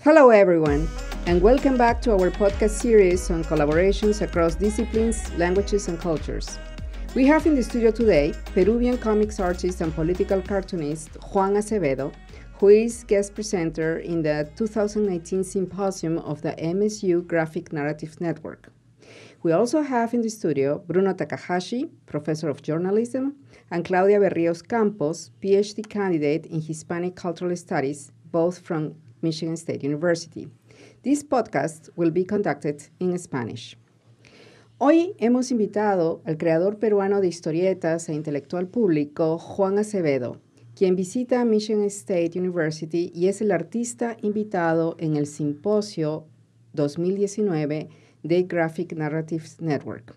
Hello everyone, and welcome back to our podcast series on collaborations across disciplines, languages, and cultures. We have in the studio today Peruvian comics artist and political cartoonist Juan Acevedo, who is guest presenter in the 2019 symposium of the MSU Graphic Narrative Network. We also have in the studio Bruno Takahashi, professor of journalism, and Claudia Berrios Campos, PhD candidate in Hispanic Cultural Studies, both from Michigan State University. This podcast will be conducted in Spanish. Hoy hemos invitado al creador peruano de historietas e intelectual público, Juan Acevedo, quien visita Michigan State University y es el artista invitado en el simposio 2019 de Graphic Narrative Network.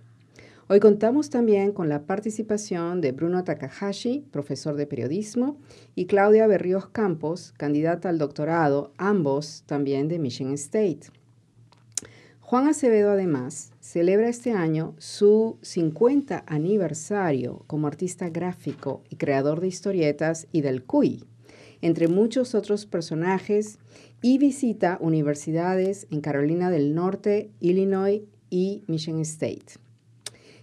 Hoy contamos también con la participación de Bruno Takahashi, profesor de periodismo, y Claudia Berrios Campos, candidata al doctorado, ambos también de Michigan State. Juan Acevedo, además, celebra este año su 50 aniversario como artista gráfico y creador de historietas y del cuy, entre muchos otros personajes, y visita universidades en Carolina del Norte, Illinois y Michigan State.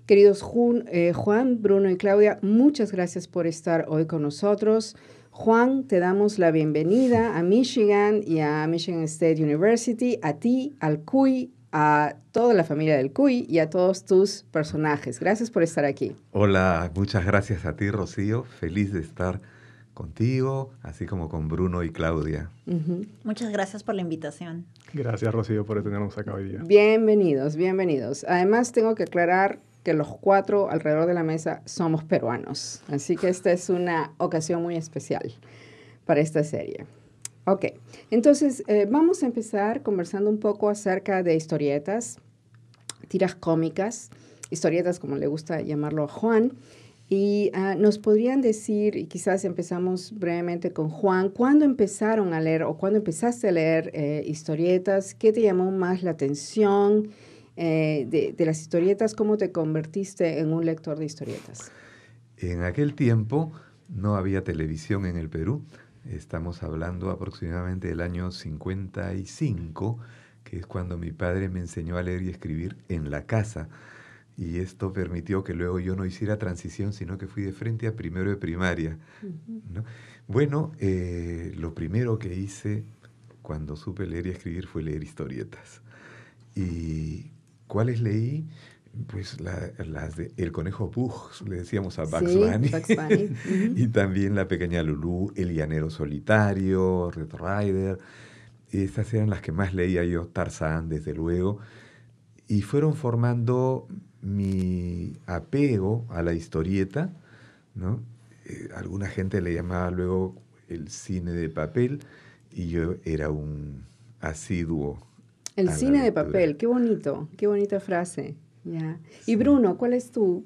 Queridos Juan, Bruno y Claudia, muchas gracias por estar hoy con nosotros. Juan, te damos la bienvenida a Michigan y a Michigan State University, a ti, al cuy, a toda la familia del cuy y a todos tus personajes. Gracias por estar aquí. Hola, muchas gracias a ti, Rocío. Feliz de estar contigo, así como con Bruno y Claudia. Muchas gracias por la invitación. Gracias, Rocío, por tenernos acá hoy día. Bienvenidos, bienvenidos. Además, tengo que aclarar que los cuatro alrededor de la mesa somos peruanos. Así que esta es una ocasión muy especial para esta serie. Ok, entonces vamos a empezar conversando un poco acerca de historietas, tiras cómicas, historietas como le gusta llamarlo a Juan. Y nos podrían decir, y quizás empezamos brevemente con Juan, ¿cuándo empezaron a leer o cuándo empezaste a leer historietas? ¿Qué te llamó más la atención de las historietas? ¿Cómo te convertiste en un lector de historietas? En aquel tiempo no había televisión en el Perú. Estamos hablando aproximadamente del año 55, que es cuando mi padre me enseñó a leer y escribir en la casa. Y esto permitió que luego yo no hiciera transición, sino que fui de frente a primero de primaria, ¿no? Bueno, lo primero que hice cuando supe leer y escribir fue leer historietas. ¿Y cuáles leí? Pues las de El Conejo Pug, le decíamos a Bugs Bunny. Bugs Bunny. Y también La Pequeña Lulú, El Llanero Solitario, Red Rider. Estas eran las que más leía yo, Tarzán, desde luego. Y fueron formando mi apego a la historieta, ¿no? Alguna gente le llamaba luego el cine de papel y yo era un asiduo. El cine de papel, qué bonito, qué bonita frase. Yeah. Sí. Y Bruno, ¿cuál es tu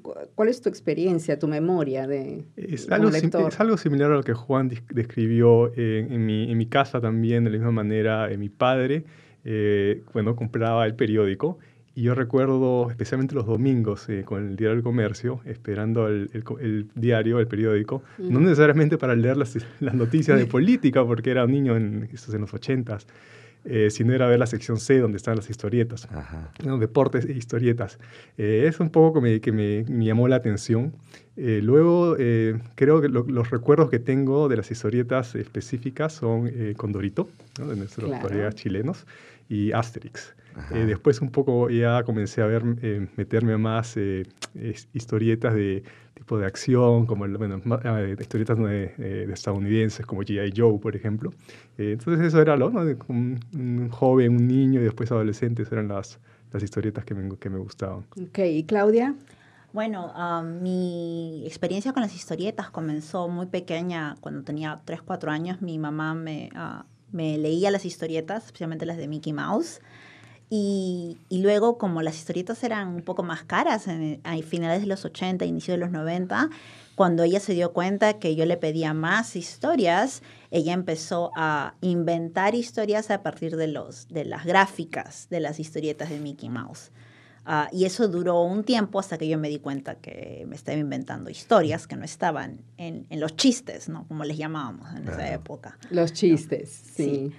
experiencia, tu memoria como lector? Es algo similar a lo que Juan describió en mi casa también, de la misma manera. Mi padre, compraba el periódico. Y yo recuerdo especialmente los domingos con el Diario del Comercio, esperando el diario, el periódico, no necesariamente para leer las noticias de política, porque era un niño en los 80s, sino era ver la sección C, donde están las historietas, ¿no? Deportes e historietas. Es un poco que me llamó la atención. Luego, creo que los recuerdos que tengo de las historietas específicas son Condorito, ¿no? De nuestros colegas chilenos, y Asterix. Después un poco ya comencé a meterme más historietas de tipo de acción, como historietas de estadounidenses como G.I. Joe, por ejemplo. Entonces eso era ¿no? Un joven, un niño y después adolescentes eran las historietas que me gustaban. Ok, ¿y Claudia? Bueno, mi experiencia con las historietas comenzó muy pequeña. Cuando tenía 3, 4 años, mi mamá me leía las historietas, especialmente las de Mickey Mouse. Y luego, como las historietas eran un poco más caras a finales de los 80, inicio de los 90, cuando ella se dio cuenta que yo le pedía más historias, ella empezó a inventar historias a partir de las gráficas de las historietas de Mickey Mouse. Y eso duró un tiempo hasta que yo me di cuenta que me estaba inventando historias que no estaban en los chistes, ¿no? Como les llamábamos en esa época. Los chistes, ¿no? sí.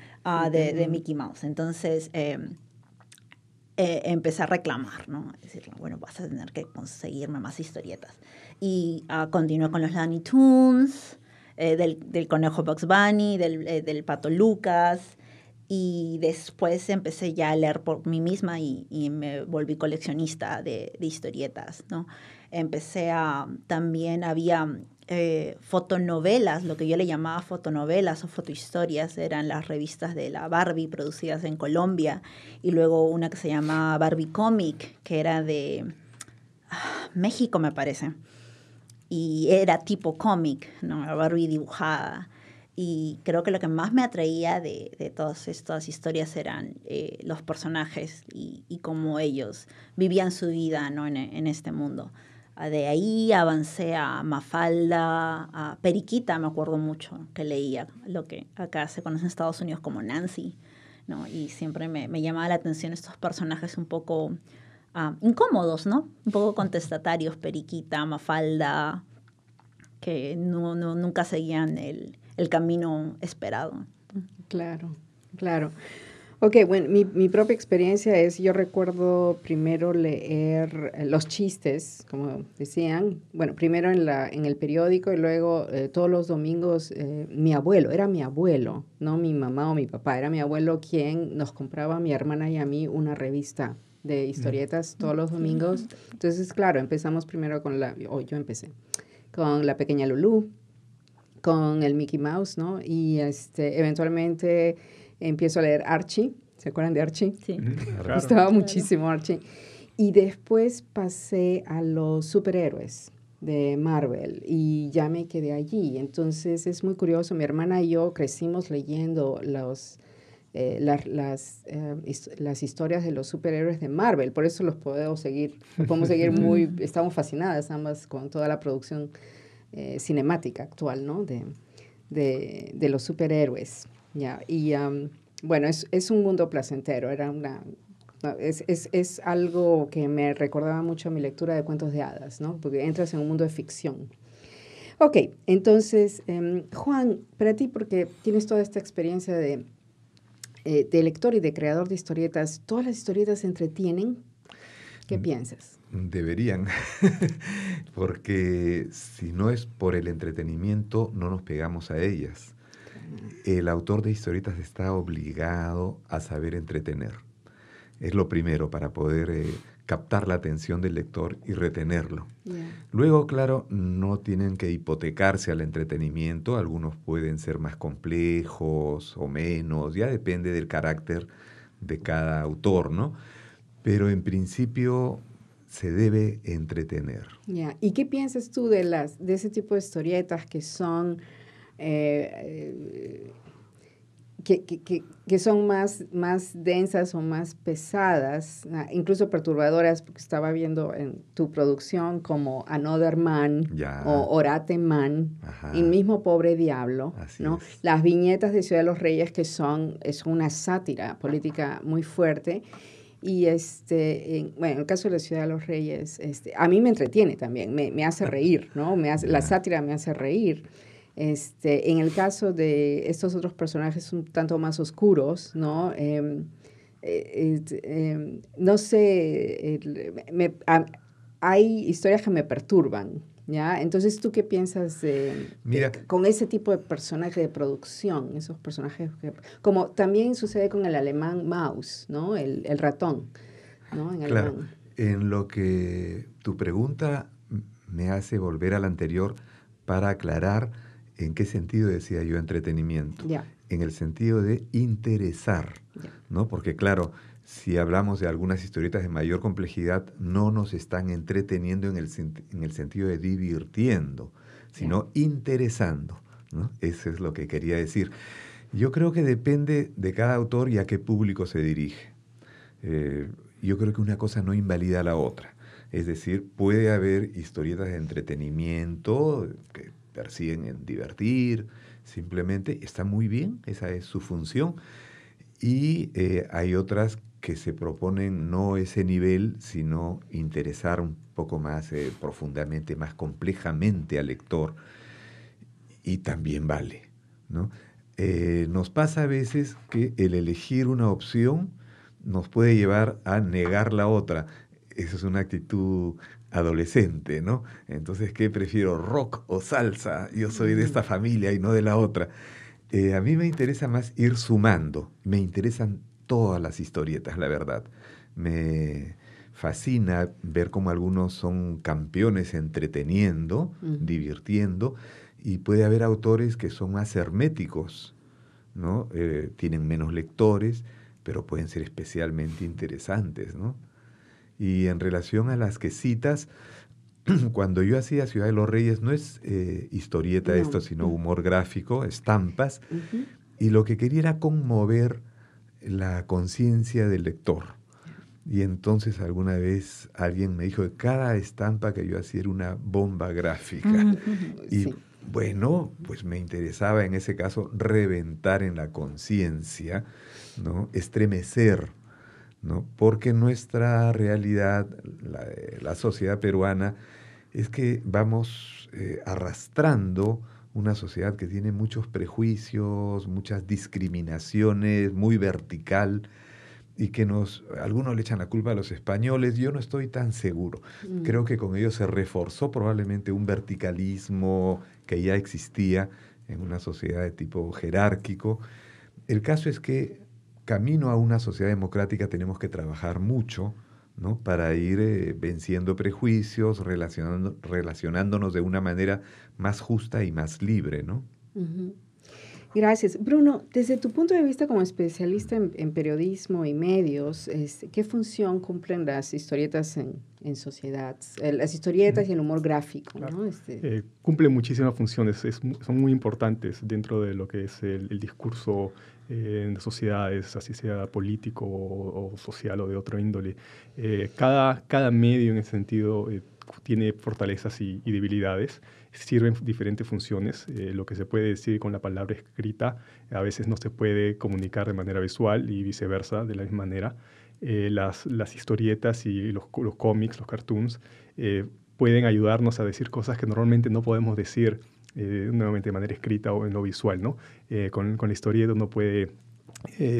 De Mickey Mouse. Entonces, empecé a reclamar, ¿no? Decir, bueno, vas a tener que conseguirme más historietas. Y continué con los Looney Tunes, del conejo Bugs Bunny, del pato Lucas. Y después empecé ya a leer por mí misma y me volví coleccionista de historietas, ¿no? También había fotonovelas, lo que yo le llamaba fotonovelas o fotohistorias, eran las revistas de la Barbie producidas en Colombia, y luego una que se llamaba Barbie Comic, que era de México, me parece, y era tipo cómic, ¿no? La Barbie dibujada. Y creo que lo que más me atraía de todas estas historias eran los personajes y cómo ellos vivían su vida, ¿no? en este mundo. De ahí avancé a Mafalda, a Periquita, me acuerdo mucho que leía, lo que acá se conoce en Estados Unidos como Nancy, ¿no? Y siempre me llamaba la atención estos personajes un poco incómodos, ¿no? Un poco contestatarios, Periquita, Mafalda, que nunca seguían el camino esperado. Claro, claro. Ok, bueno, mi propia experiencia es, yo recuerdo primero leer los chistes, como decían, bueno, primero en el periódico y luego todos los domingos era mi abuelo, no mi mamá o mi papá, era mi abuelo quien nos compraba a mi hermana y a mí una revista de historietas todos los domingos. Entonces, claro, empezamos primero yo empecé con La Pequeña Lulú, con el Mickey Mouse, ¿no? Y eventualmente empiezo a leer Archie. ¿Se acuerdan de Archie? Sí. Claro. Me gustaba muchísimo Archie. Y después pasé a los superhéroes de Marvel y ya me quedé allí. Entonces es muy curioso. Mi hermana y yo crecimos leyendo las historias de los superhéroes de Marvel. Por eso los podemos seguir muy... Estamos fascinadas ambas con toda la producción cinemática actual, ¿no? De los superhéroes. ¿Ya? Y bueno, es un mundo placentero. Es algo que me recordaba mucho a mi lectura de cuentos de hadas, ¿no? Porque entras en un mundo de ficción. Ok, entonces, Juan, para ti, porque tienes toda esta experiencia de lector y de creador de historietas, ¿todas las historietas se entretienen? ¿Qué piensas? Deberían, porque si no es por el entretenimiento, no nos pegamos a ellas. El autor de historietas está obligado a saber entretener. Es lo primero para poder captar la atención del lector y retenerlo. Yeah. Luego, claro, no tienen que hipotecarse al entretenimiento. Algunos pueden ser más complejos o menos, ya depende del carácter de cada autor, ¿no? Pero en principio se debe entretener. Yeah. ¿Y qué piensas tú de ese tipo de historietas que son que son más densas o más pesadas, incluso perturbadoras, porque estaba viendo en tu producción como Another Man o Orate Man, y mismo Pobre Diablo, ¿no? Las viñetas de Ciudad de los Reyes, que es una sátira política muy fuerte. Y bueno, en el caso de la Ciudad de los Reyes, a mí me entretiene también, me hace reír, ¿no? La sátira me hace reír. En el caso de estos otros personajes un tanto más oscuros, ¿no? No sé, hay historias que me perturban, ¿ya? Entonces, ¿tú qué piensas con ese tipo de personaje de producción? Esos personajes como también sucede con el alemán Maus, ¿no? El ratón, ¿no? En claro, alemán. En lo que tu pregunta me hace volver a la anterior para aclarar en qué sentido decía yo entretenimiento. Yeah. En el sentido de interesar, ¿no? Porque claro, si hablamos de algunas historietas de mayor complejidad, no nos están entreteniendo en el sentido de divirtiendo, sino interesando, ¿no? Eso es lo que quería decir. Yo creo que depende de cada autor y a qué público se dirige. Yo creo que una cosa no invalida a la otra. Es decir, puede haber historietas de entretenimiento que persiguen en divertir, simplemente está muy bien, esa es su función. Y hay otras que se proponen no ese nivel, sino interesar un poco más profundamente, más complejamente al lector, y también vale, ¿no? Nos pasa a veces que el elegir una opción nos puede llevar a negar la otra. Esa es una actitud adolescente, ¿no? Entonces, ¿qué prefiero, rock o salsa? Yo soy de esta familia y no de la otra. A mí me interesa más ir sumando. Me interesan todas las historietas, la verdad. Me fascina ver cómo algunos son campeones entreteniendo, divirtiendo, y puede haber autores que son más herméticos, ¿no? Tienen menos lectores, pero pueden ser especialmente interesantes, ¿no? Y en relación a las que citas, cuando yo hacía Ciudad de los Reyes, no es historieta esto, sino humor gráfico, estampas, y lo que quería era conmover la conciencia del lector. Y entonces alguna vez alguien me dijo que cada estampa que yo hacía era una bomba gráfica. Y bueno, pues me interesaba en ese caso reventar en la conciencia, ¿no? Estremecer, ¿no? Porque nuestra realidad, la sociedad peruana, es que vamos arrastrando una sociedad que tiene muchos prejuicios, muchas discriminaciones, muy vertical, y que algunos le echan la culpa a los españoles. Yo no estoy tan seguro. Creo que con ello se reforzó probablemente un verticalismo que ya existía en una sociedad de tipo jerárquico. El caso es que camino a una sociedad democrática tenemos que trabajar mucho, ¿no? Para ir venciendo prejuicios, relacionándonos de una manera más justa y más libre, ¿no? Gracias. Bruno, desde tu punto de vista como especialista en periodismo y medios, ¿qué función cumplen las historietas en sociedad? Las historietas y el humor gráfico, claro, ¿no? Cumplen muchísimas funciones, son muy importantes dentro de lo que es el discurso en sociedades, así sea político o social o de otro índole. Cada medio en ese sentido tiene fortalezas y debilidades, sirven diferentes funciones. Lo que se puede decir con la palabra escrita a veces no se puede comunicar de manera visual y viceversa de la misma manera. Las historietas y los cómics, los cartoons, pueden ayudarnos a decir cosas que normalmente no podemos decir nuevamente de manera escrita o en lo visual, ¿no? Con la historieta uno puede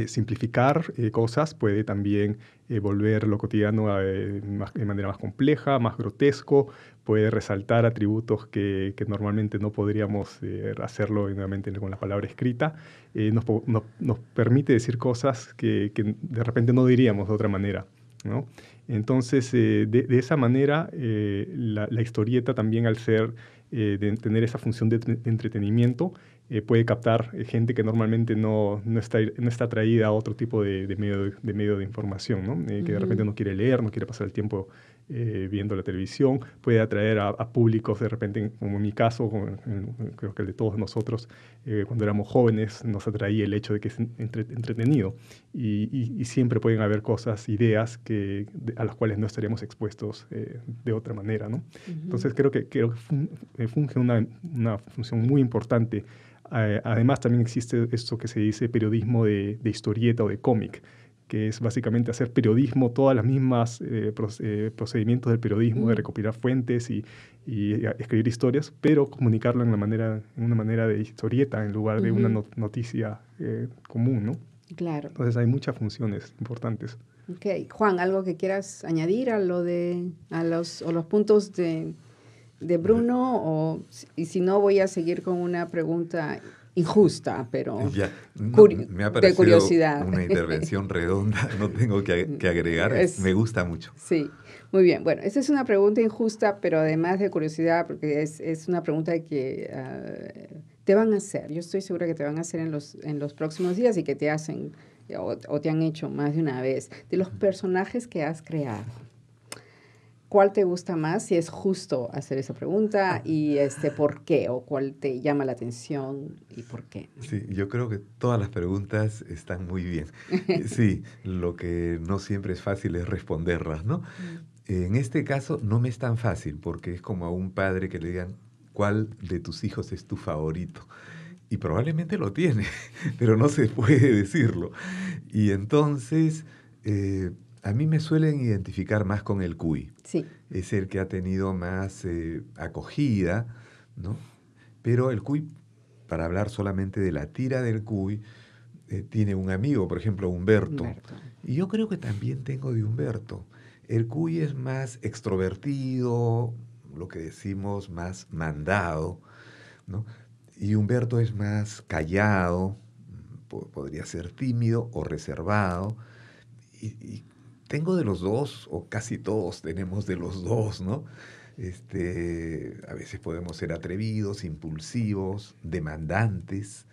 simplificar cosas, puede también volver lo cotidiano de manera más compleja, más grotesco, puede resaltar atributos que normalmente no podríamos hacerlo nuevamente con la palabra escrita. Nos permite decir cosas que de repente no diríamos de otra manera, ¿no? Entonces, de esa manera, la historieta también al ser, de tener esa función de entretenimiento, puede captar gente que normalmente no está atraída a otro tipo de medio de información, ¿no? Que de repente no quiere leer, no quiere pasar el tiempo viendo la televisión, puede atraer a públicos de repente, como en mi caso, creo que el de todos nosotros, cuando éramos jóvenes, nos atraía el hecho de que es entretenido y siempre pueden haber cosas, ideas a las cuales no estaríamos expuestos de otra manera, ¿no? Entonces creo que funge una función muy importante. Además también existe esto que se dice periodismo de historieta o de cómic, que es básicamente hacer periodismo, todas las mismas procedimientos del periodismo, de recopilar fuentes y escribir historias, pero comunicarlo en una manera de historieta en lugar de una noticia común, ¿no? Claro. Entonces hay muchas funciones importantes. Ok. Juan, ¿algo que quieras añadir a los puntos de Bruno? Y si no, voy a seguir con una pregunta injusta, pero me ha parecido de curiosidad. Una intervención redonda, no tengo que agregar, me gusta mucho. Sí, muy bien. Bueno, esta es una pregunta injusta, pero además de curiosidad, porque es una pregunta que te van a hacer. Yo estoy segura que te van a hacer en los próximos días y que te hacen o te han hecho más de una vez. De los personajes que has creado, ¿cuál te gusta más? Si es justo hacer esa pregunta y ¿por qué? O ¿cuál te llama la atención y por qué? Sí, yo creo que todas las preguntas están muy bien. Sí, lo que no siempre es fácil es responderlas, ¿no? En este caso no me es tan fácil porque es como a un padre que le digan, ¿cuál de tus hijos es tu favorito? Y probablemente lo tiene, pero no se puede decirlo. Y entonces, a mí me suelen identificar más con el cuy. Sí. Es el que ha tenido más acogida, ¿no? Pero el cuy, para hablar solamente de la tira del cuy, tiene un amigo, por ejemplo, Humberto. Y yo creo que también tengo de Humberto. El cuy es más extrovertido, lo que decimos más mandado, ¿no? Y Humberto es más callado, podría ser tímido o reservado. Y tengo de los dos, o casi todos tenemos de los dos, ¿no? A veces podemos ser atrevidos, impulsivos, demandantes,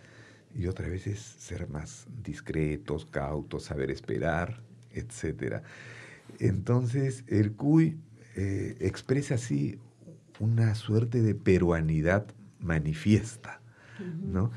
y otras veces ser más discretos, cautos, saber esperar, etc. Entonces, el cuy expresa así una suerte de peruanidad manifiesta, ¿no?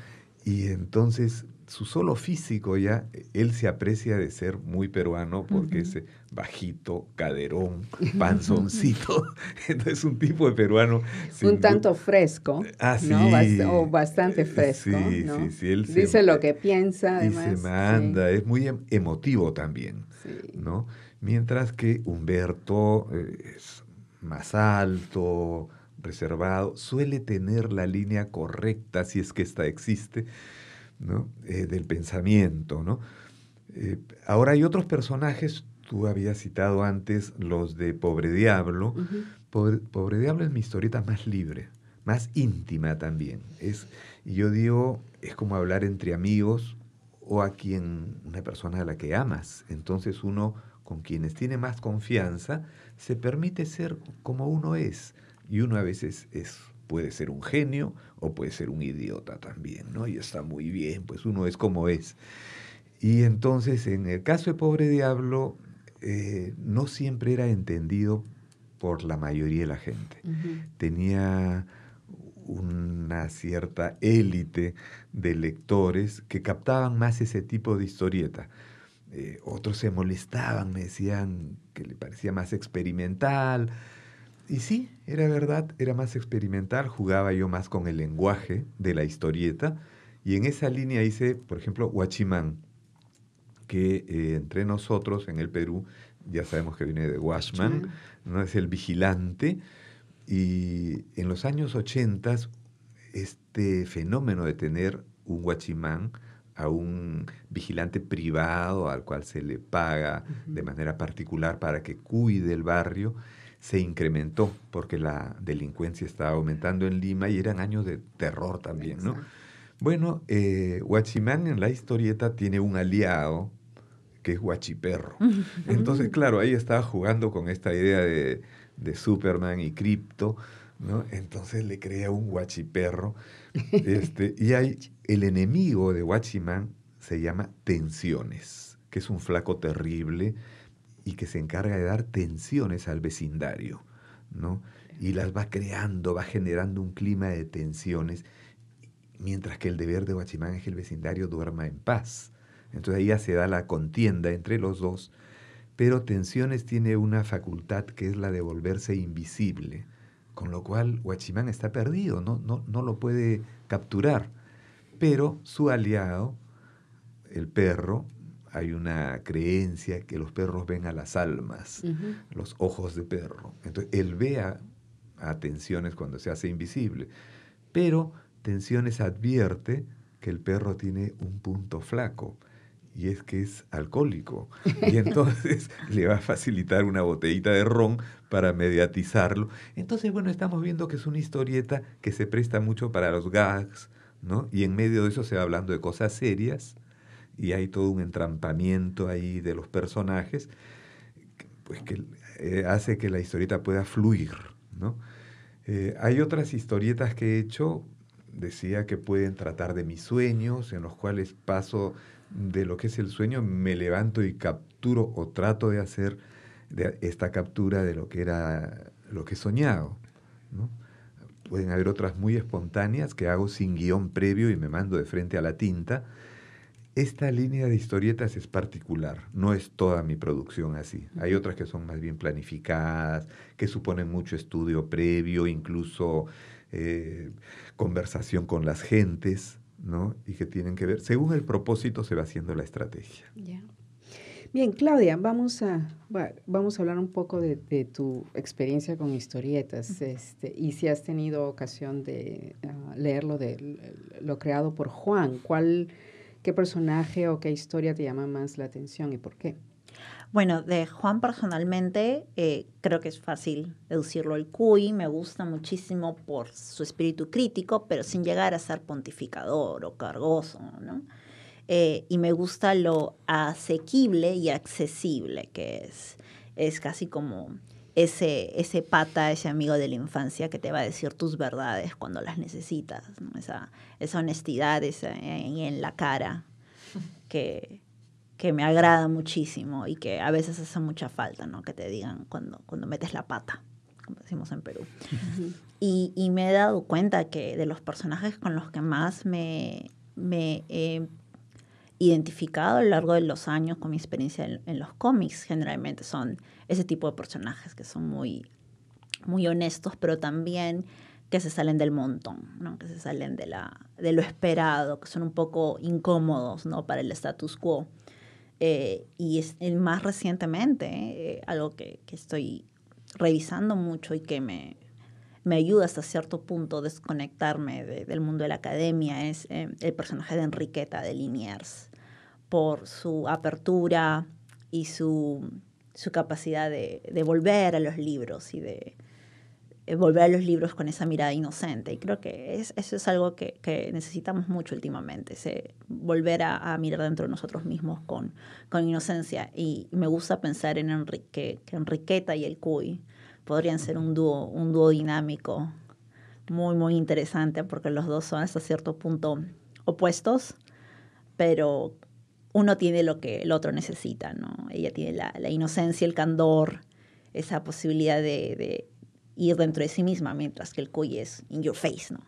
Y entonces su solo físico ya, él se aprecia de ser muy peruano porque es bajito, caderón, panzoncito. Entonces un tipo de peruano... Un tanto fresco, sí, ¿no? O bastante fresco, sí, ¿no? sí, él dice lo que piensa, además. Y se manda, es muy emotivo también, sí. ¿no? Mientras que Humberto es más alto, reservado, suele tener la línea correcta, si es que ésta existe, ¿no? Del pensamiento, ¿no? Ahora hay otros personajes, tú habías citado antes los de Pobre Diablo. Pobre Diablo es mi historieta más libre, más íntima también. Y yo digo, es como hablar entre amigos o una persona a la que amas. Entonces uno, con quienes tiene más confianza, se permite ser como uno es. Y uno a veces puede ser un genio o puede ser un idiota también, ¿no? Y está muy bien, pues uno es como es. Y entonces, en el caso de Pobre Diablo, no siempre era entendido por la mayoría de la gente. Tenía una cierta élite de lectores que captaban más ese tipo de historieta. Otros se molestaban, me decían que le parecía más experimental. Y sí, era verdad, era más experimental, jugaba yo más con el lenguaje de la historieta. Y en esa línea hice, por ejemplo, Guachimán, que entre nosotros en el Perú, ya sabemos que viene de Watchman, ¿no? Es el vigilante. Y en los años 80, este fenómeno de tener un guachimán a un vigilante privado al cual se le paga de manera particular para que cuide el barrio, se incrementó porque la delincuencia estaba aumentando en Lima y eran años de terror también, ¿no? Bueno, Guachimán en la historieta tiene un aliado que es Guachiperro. Entonces, claro, ahí estaba jugando con esta idea de Superman y Krypto, ¿no? Entonces le crea un Guachiperro. Y el enemigo de Guachimán se llama Tensiones, que es un flaco terrible y que se encarga de dar tensiones al vecindario, ¿no? Y las va creando, va generando un clima de tensiones, mientras que el deber de Guachimán es que el vecindario duerma en paz. Entonces ahí ya se da la contienda entre los dos, pero Tensiones tiene una facultad que es la de volverse invisible, con lo cual Guachimán está perdido, no lo puede capturar. Pero su aliado, el perro, hay una creencia que los perros ven a las almas, los ojos de perro. Entonces él ve a Tensiones cuando se hace invisible, pero Tensiones advierte que el perro tiene un punto flaco, y es que es alcohólico. Y entonces le va a facilitar una botellita de ron para mediatizarlo. Entonces, bueno, estamos viendo que es una historieta que se presta mucho para los gags, ¿no? Y en medio de eso se va hablando de cosas serias, y hay todo un entrampamiento ahí de los personajes, pues que hace que la historieta pueda fluir, ¿no? Hay otras historietas que he hecho, decía que pueden tratar de mis sueños, en los cuales paso de lo que es el sueño, me levanto y capturo o trato de hacer de esta captura de lo que era lo que he soñado, ¿no? Pueden haber otras muy espontáneas que hago sin guión previo y me mando de frente a la tinta. Esta línea de historietas es particular, no es toda mi producción así. Hay otras que son más bien planificadas, que suponen mucho estudio previo, incluso conversación con las gentes, ¿no? Y que tienen que ver, según el propósito se va haciendo la estrategia. Yeah. Bien, Claudia, vamos a hablar un poco de tu experiencia con historietas, y si has tenido ocasión de leer lo creado por Juan. ¿Qué personaje o qué historia te llama más la atención y por qué? Bueno, de Juan personalmente creo que es fácil deducirlo. El Cuy me gusta muchísimo por su espíritu crítico, pero sin llegar a ser pontificador o cargoso, ¿no? Y me gusta lo asequible y accesible que es. Es casi como ese pata, ese amigo de la infancia que te va a decir tus verdades cuando las necesitas, ¿no? Esa honestidad en la cara que me agrada muchísimo y que a veces hace mucha falta, ¿no? Que te digan cuando metes la pata, como decimos en Perú. Uh-huh. Y me he dado cuenta que de los personajes con los que más me he identificado a lo largo de los años con mi experiencia en los cómics, generalmente son ese tipo de personajes que son muy, muy honestos, pero también que se salen del montón, ¿no? Que se salen de lo esperado, que son un poco incómodos, ¿no? Para el status quo. Y más recientemente, algo que estoy revisando mucho y que me ayuda hasta cierto punto a desconectarme del mundo de la academia es el personaje de Enriqueta de Liniers, por su apertura y su capacidad de volver a los libros y de volver a los libros con esa mirada inocente. Y creo que eso es algo que necesitamos mucho últimamente, volver a mirar dentro de nosotros mismos con inocencia. Y me gusta pensar en que Enriqueta y el Cuy podrían ser un dúo dinámico muy, muy interesante, porque los dos son hasta cierto punto opuestos, pero uno tiene lo que el otro necesita, ¿no? Ella tiene la inocencia, el candor, esa posibilidad de ir dentro de sí misma, mientras que el Cuy es in your face, ¿no?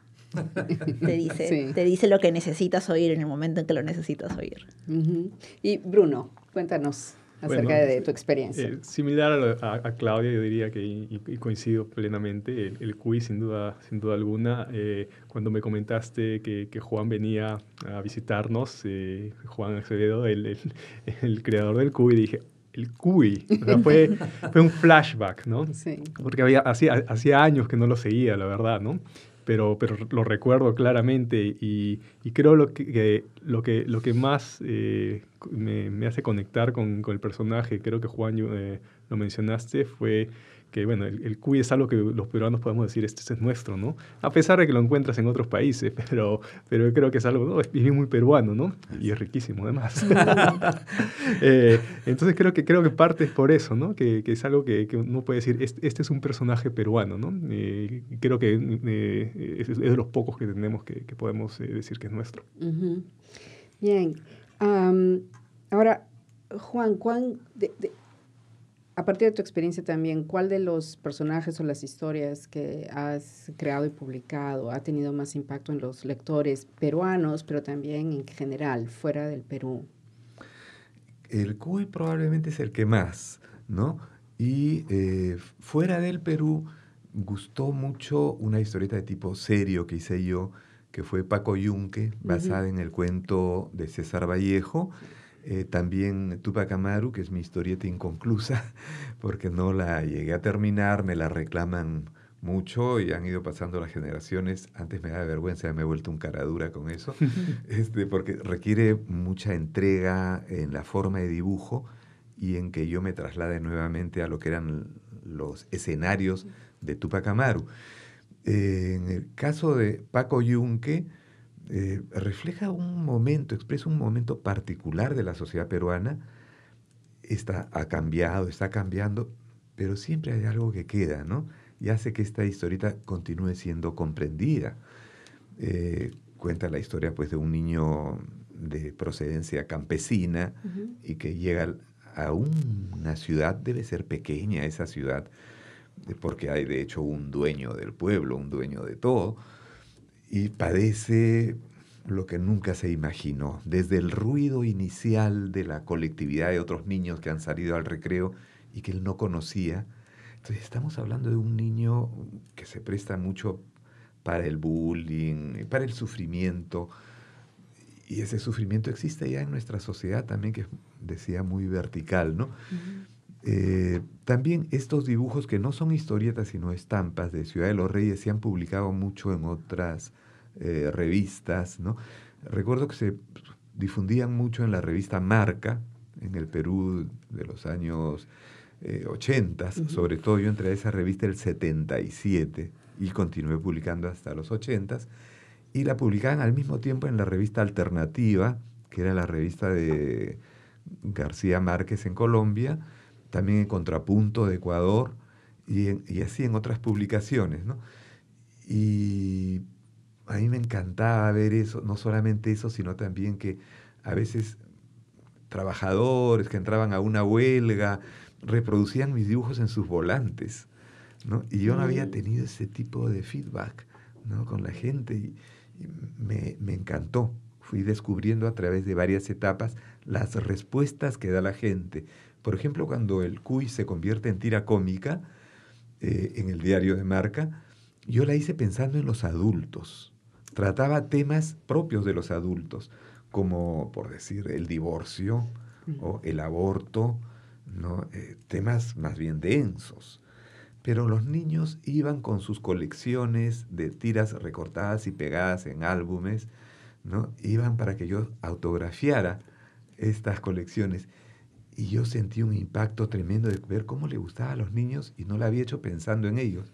Te dice lo que necesitas oír en el momento en que lo necesitas oír. Uh-huh. Y Bruno, cuéntanos acerca de tu experiencia. Similar a Claudia, yo diría que, y coincido plenamente, el Cuy sin duda alguna. Cuando me comentaste que Juan venía a visitarnos, Juan Acevedo, el creador del Cuy, dije, el Cuy. O sea, fue un flashback, ¿no? Sí. Porque hacía años que no lo seguía, la verdad, ¿no? Pero lo recuerdo claramente y creo lo que más me hace conectar con el personaje, creo que Juan lo mencionaste, fue que, bueno, el Cuy es algo que los peruanos podemos decir, este es nuestro, ¿no? A pesar de que lo encuentras en otros países, pero creo que es algo, ¿no? Es bien muy peruano, ¿no? Y es riquísimo, además. Entonces creo que parte es por eso, ¿no? Que es algo que uno puede decir, este es un personaje peruano, ¿no? Creo que es de los pocos que tenemos que podemos decir que es nuestro. Uh-huh. Bien. Ahora, Juan, a partir de tu experiencia también, ¿cuál de los personajes o las historias que has creado y publicado ha tenido más impacto en los lectores peruanos, pero también en general, fuera del Perú? El Cuy probablemente es el que más, ¿no? Y fuera del Perú gustó mucho una historieta de tipo serio que hice yo, que fue Paco Yunque, basada en el cuento de César Vallejo. También Tupac Amaru, que es mi historieta inconclusa, porque no la llegué a terminar, me la reclaman mucho y han ido pasando las generaciones. Antes me da vergüenza, me he vuelto un cara dura con eso, porque requiere mucha entrega en la forma de dibujo y en que yo me traslade nuevamente a lo que eran los escenarios de Tupac Amaru. En el caso de Paco Yunque, refleja un momento, expresa un momento particular de la sociedad peruana. Ha cambiado, está cambiando, pero siempre hay algo que queda, ¿no? Y hace que esta historieta continúe siendo comprendida. Cuenta la historia, pues, de un niño de procedencia campesina y que llega a una ciudad, debe ser pequeña esa ciudad, porque hay de hecho un dueño del pueblo, un dueño de todo, y padece lo que nunca se imaginó, desde el ruido inicial de la colectividad de otros niños que han salido al recreo y que él no conocía. Entonces estamos hablando de un niño que se presta mucho para el bullying, para el sufrimiento, y ese sufrimiento existe ya en nuestra sociedad también, que decía muy vertical, ¿no? También estos dibujos que no son historietas sino estampas de Ciudad de los Reyes se han publicado mucho en otras revistas, ¿no? Recuerdo que se difundían mucho en la revista Marca, en el Perú de los años 80, sobre todo yo entré a esa revista el 77 y continué publicando hasta los 80, y la publicaban al mismo tiempo en la revista Alternativa, que era la revista de García Márquez en Colombia, también en Contrapunto de Ecuador, y así en otras publicaciones, ¿no? Y a mí me encantaba ver eso, no solamente eso, sino también que a veces trabajadores que entraban a una huelga reproducían mis dibujos en sus volantes, ¿no? Y yo no había tenido ese tipo de feedback, ¿no?, con la gente, y me encantó. Fui descubriendo a través de varias etapas las respuestas que da la gente. Por ejemplo, cuando el Cuy se convierte en tira cómica en el diario de Marca, yo la hice pensando en los adultos. Trataba temas propios de los adultos, como, por decir, el divorcio o el aborto, ¿no? Temas más bien densos. Pero los niños iban con sus colecciones de tiras recortadas y pegadas en álbumes, ¿no? Iban para que yo autografiara estas colecciones. Y yo sentí un impacto tremendo de ver cómo le gustaba a los niños y no lo había hecho pensando en ellos.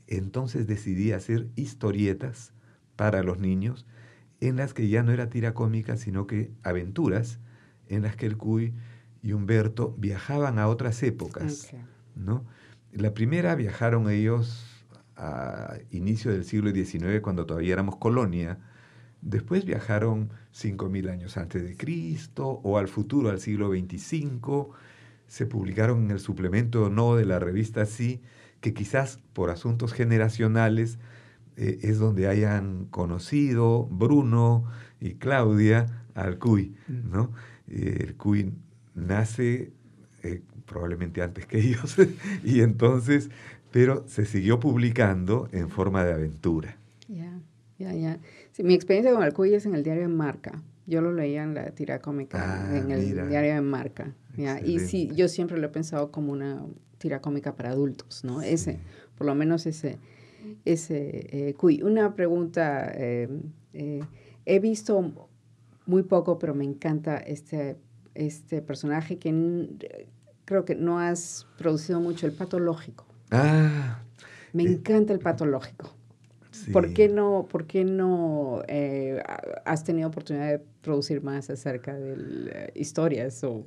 Entonces decidí hacer historietas para los niños, en las que ya no era tira cómica, sino que aventuras, en las que el Cuy y Humberto viajaban a otras épocas, ¿no? La primera viajaron ellos a inicio del siglo XIX, cuando todavía éramos colonia. Después viajaron 5.000 años antes de Cristo, o al futuro, al siglo XXV. Se publicaron en el suplemento No de la revista Sí, que quizás por asuntos generacionales es donde hayan conocido Bruno y Claudia al Cuy, ¿no? El Cuy nace probablemente antes que ellos, y entonces, pero se siguió publicando en forma de aventura. Ya. Sí, mi experiencia con el Cuy es en el diario de Marca. Yo lo leía en la tira cómica, en el diario de Marca. Y sí, yo siempre lo he pensado como una tira cómica para adultos, ¿no? Sí. Por lo menos ese Cuy. Una pregunta, he visto muy poco, pero me encanta este personaje que creo que no has producido mucho, el Pato Lógico. Me encanta el Pato Lógico. Sí. ¿Por qué no has tenido oportunidad de producir más acerca de historias o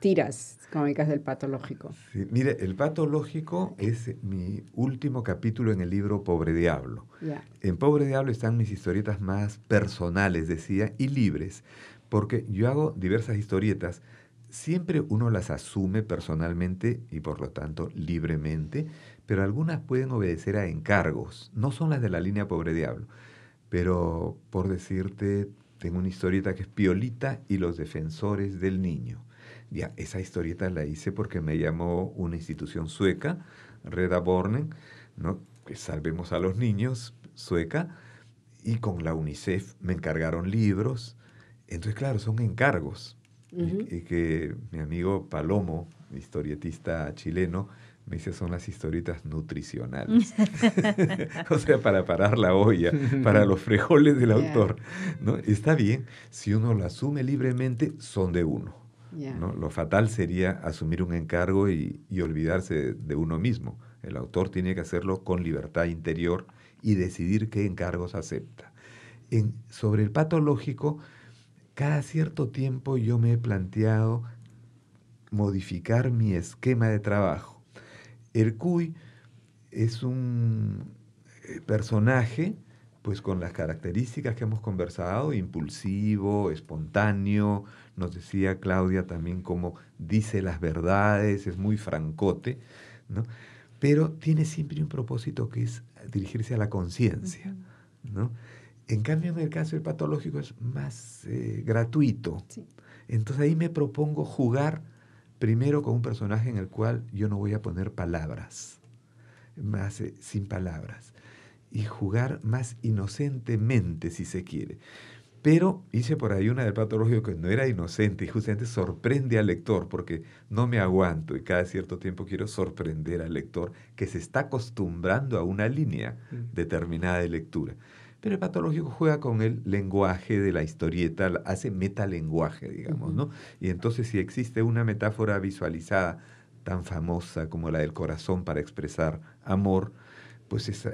tiras cómicas del Pato Lógico? Sí, mire, el Pato Lógico es mi último capítulo en el libro Pobre Diablo. En Pobre Diablo están mis historietas más personales, decía, y libres, porque yo hago diversas historietas. Siempre uno las asume personalmente y por lo tanto libremente, pero algunas pueden obedecer a encargos. No son las de la línea Pobre Diablo, pero por decirte, tengo una historieta que es Piolita y los defensores del niño. Ya, esa historieta la hice porque me llamó una institución sueca, Rädda Barnen, ¿no?, que salvemos a los niños, sueca, y con la UNICEF me encargaron libros. Entonces, claro, son encargos. Y que mi amigo Palomo, historietista chileno, me dice, son las historietas nutricionales. O sea, para parar la olla, para los frijoles del autor, ¿no? Está bien, si uno lo asume libremente, son de uno, ¿no? Lo fatal sería asumir un encargo y olvidarse de uno mismo. El autor tiene que hacerlo con libertad interior y decidir qué encargos acepta. Sobre el Pato Lógico, cada cierto tiempo yo me he planteado modificar mi esquema de trabajo. El Cuy es un personaje Pues con las características que hemos conversado, impulsivo, espontáneo, nos decía Claudia también cómo dice las verdades, es muy francote, ¿no? Pero tiene siempre un propósito que es dirigirse a la conciencia, ¿no? En cambio, en el caso del patológico es más gratuito. Sí. Entonces ahí me propongo jugar primero con un personaje en el cual yo no voy a poner palabras, más sin palabras, y jugar más inocentemente, si se quiere. Pero hice por ahí una del patológico que no era inocente y justamente sorprende al lector, porque no me aguanto y cada cierto tiempo quiero sorprender al lector que se está acostumbrando a una línea determinada de lectura. Pero el patológico juega con el lenguaje de la historieta, hace metalenguaje, digamos, ¿no? Y entonces si existe una metáfora visualizada tan famosa como la del corazón para expresar amor, pues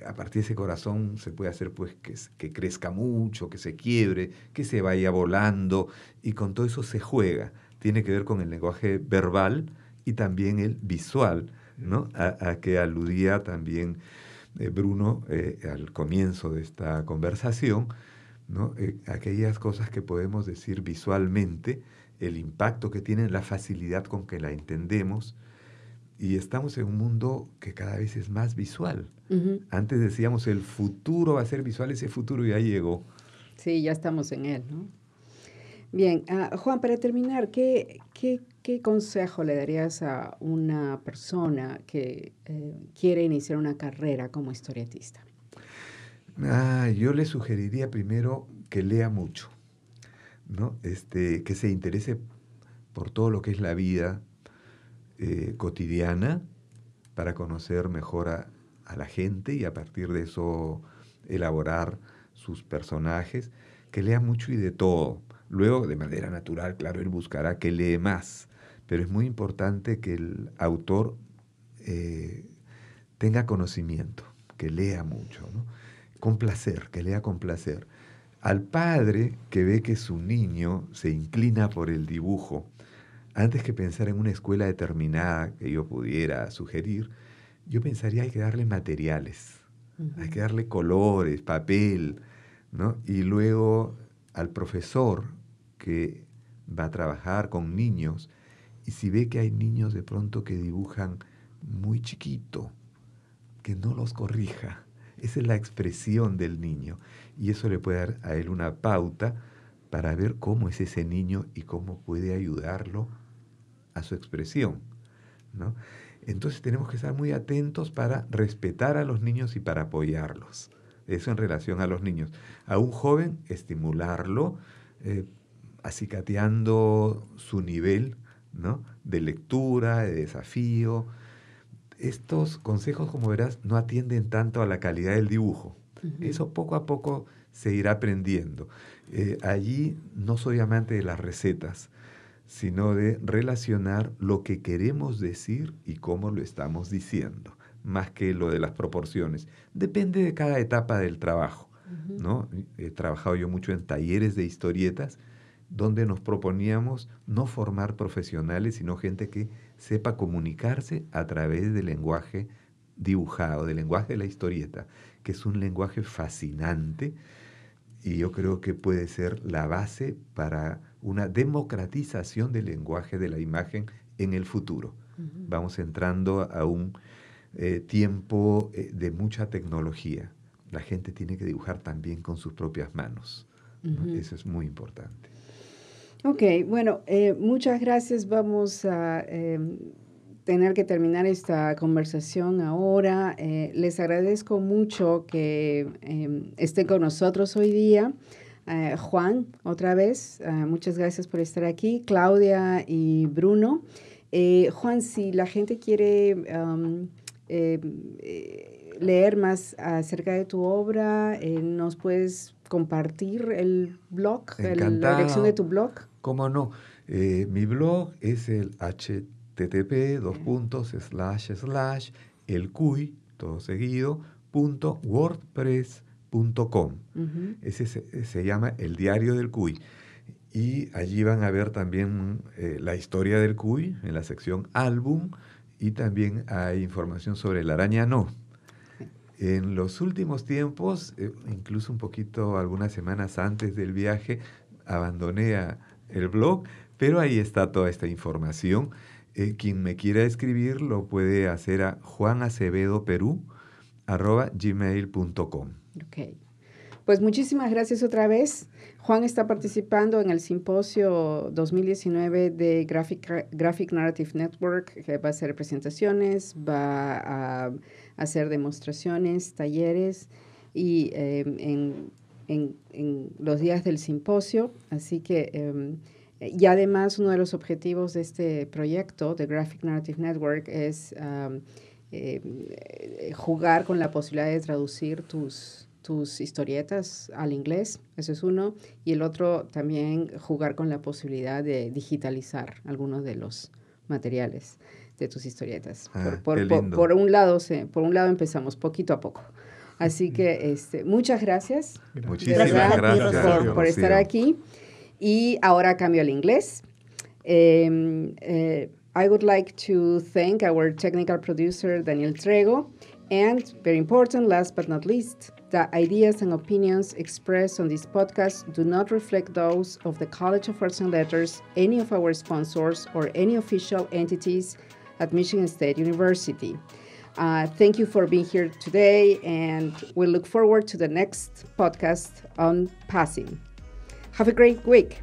a partir de ese corazón se puede hacer pues que crezca mucho, que se quiebre, que se vaya volando, y con todo eso se juega. Tiene que ver con el lenguaje verbal y también el visual, ¿no? A que aludía también Bruno al comienzo de esta conversación, ¿no? Aquellas cosas que podemos decir visualmente, el impacto que tienen, la facilidad con que la entendemos. Y estamos en un mundo que cada vez es más visual. Antes decíamos el futuro va a ser visual, ese futuro ya llegó. Sí, ya estamos en él, ¿no? Bien, Juan, para terminar, ¿qué consejo le darías a una persona que quiere iniciar una carrera como historietista? Yo le sugeriría primero que lea mucho, ¿no? Que se interese por todo lo que es la vida cotidiana para conocer mejor a la gente y a partir de eso elaborar sus personajes, que lea mucho y de todo. Luego, de manera natural, claro, él buscará que lee más, pero es muy importante que el autor tenga conocimiento, que lea mucho, ¿no? Con placer, que lea con placer. Al padre que ve que su niño se inclina por el dibujo, antes que pensar en una escuela determinada que yo pudiera sugerir, yo pensaría hay que darle materiales, hay que darle colores, papel, ¿no? Y luego al profesor que va a trabajar con niños, y si ve que hay niños de pronto que dibujan muy chiquito, que no los corrija. Esa es la expresión del niño, y eso le puede dar a él una pauta para ver cómo es ese niño y cómo puede ayudarlo a su expresión, ¿no? Entonces tenemos que estar muy atentos para respetar a los niños y para apoyarlos. Eso en relación a los niños. A un joven, estimularlo, acicateando su nivel, ¿no? De lectura, de desafío. Estos consejos, como verás, no atienden tanto a la calidad del dibujo. Eso poco a poco se irá aprendiendo. Allí no soy amante de las recetas, sino de relacionar lo que queremos decir y cómo lo estamos diciendo, más que lo de las proporciones. Depende de cada etapa del trabajo, ¿no? He trabajado yo mucho en talleres de historietas, donde nos proponíamos no formar profesionales, sino gente que sepa comunicarse a través del lenguaje dibujado, del lenguaje de la historieta, que es un lenguaje fascinante, y yo creo que puede ser la base para una democratización del lenguaje de la imagen en el futuro. Vamos entrando a un tiempo de mucha tecnología. La gente tiene que dibujar también con sus propias manos, ¿no? Eso es muy importante. Ok, bueno, muchas gracias. Vamos a tener que terminar esta conversación ahora. Les agradezco mucho que estén con nosotros hoy día. Juan, otra vez, muchas gracias por estar aquí. Claudia y Bruno. Juan, si la gente quiere leer más acerca de tu obra, ¿nos puedes compartir el blog, la dirección de tu blog? ¿Cómo no? Mi blog es el http:// todo seguido, .wordpress.com. Ese se llama El Diario del Cuy. Y allí van a ver también la historia del cuy en la sección álbum, y también hay información sobre la araña no. En los últimos tiempos, incluso un poquito, algunas semanas antes del viaje, abandoné el blog, pero ahí está toda esta información. Quien me quiera escribir lo puede hacer a juanacevedoperú@gmail.com. Ok. Pues muchísimas gracias otra vez. Juan está participando en el simposio 2019 de Graphic Narrative Network, que va a hacer presentaciones, va a hacer demostraciones, talleres y en los días del simposio. Así que, y además uno de los objetivos de este proyecto de Graphic Narrative Network es jugar con la posibilidad de traducir tus historietas al inglés, eso es uno, y el otro también jugar con la posibilidad de digitalizar algunos de los materiales de tus historietas. Por un lado empezamos poquito a poco. Así que muchas gracias. Muchísimas gracias por estar aquí. Y ahora cambio al inglés. I would like to thank our technical producer, Daniel Trego, and very important, last but not least, the ideas and opinions expressed on this podcast do not reflect those of the College of Arts and Letters, any of our sponsors, or any official entities at Michigan State University. Thank you for being here today, and we look forward to the next podcast on passing. Have a great week.